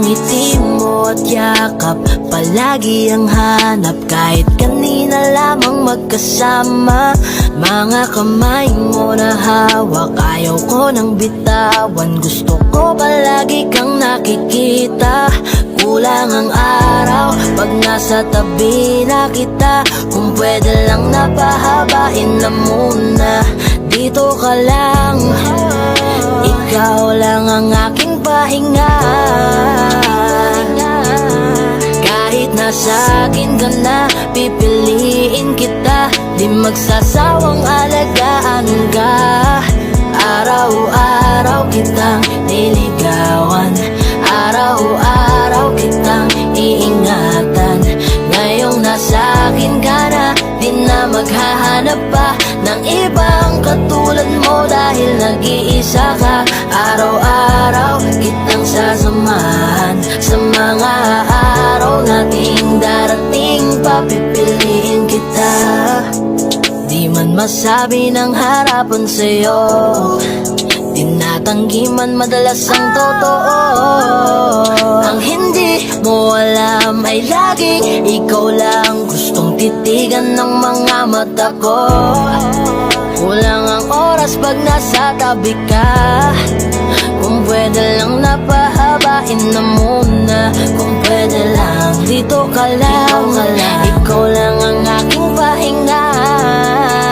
ng ngiti mo at yakap, palagi ang hanap. Kahit kanina lamang magkasama, mga kamay mo na hawak, ayaw ko nang bitawan. Gusto ko palagi kang nakikita. Kulang ang araw pag nasa tabi na kita. Kung pwede lang napahabain na muna, dito ka lang. Ikaw lang ang aking pahinga. Kahit nasa akin ka na, pipiliin kita. Di magsasawang alagaan ka. Araw-araw kitang niligawan, araw-araw kitang iingatan. Ngayong nasa akin ka na, di na maghahanap pa ng ibang katulad mo. Dahil nag-iisa ka, araw-araw kitang sasamahan. Sa mga araw nating darating, papipiliin kita. Di man masabi ng harapan sa'yo, tinatanggi man madalas ang totoo. Ang hindi mo alam ay laging ikaw lang gustong titigan ng mga mata ko. Kulang ang oras pag nasa tabi ka. Kung pwede lang napahabain na muna. Kung pwede lang dito ka lang. Ikaw lang ang aking pahinga.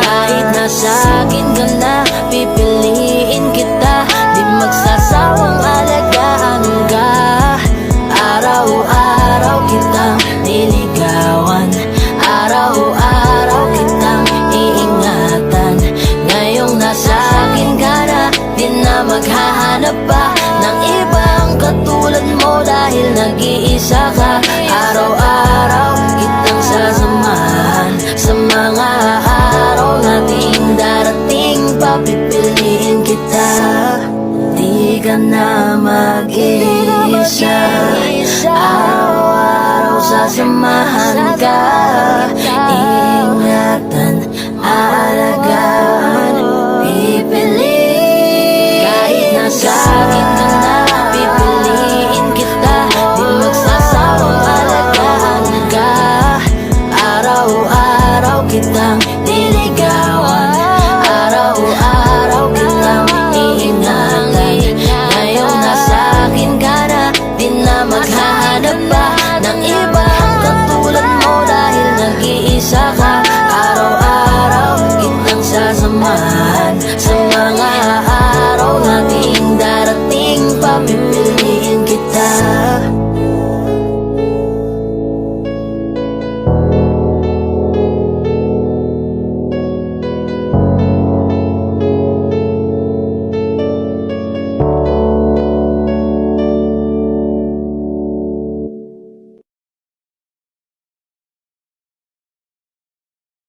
Kahit nasa akin ka na, pipiliin kita. Di magsasawang alagaan ka. Araw-araw kitang niligawan, araw-araw kitang iingatan. Ngayong nasa akin ka na, di na maghahanap pa ng ibang katulad mo. Dahil nag-iisa ka, araw-araw kitang sasamahan. Sa mga araw nating darating, papipiliin kita. Di ka na mag-iisa, araw-araw sasamahan ka.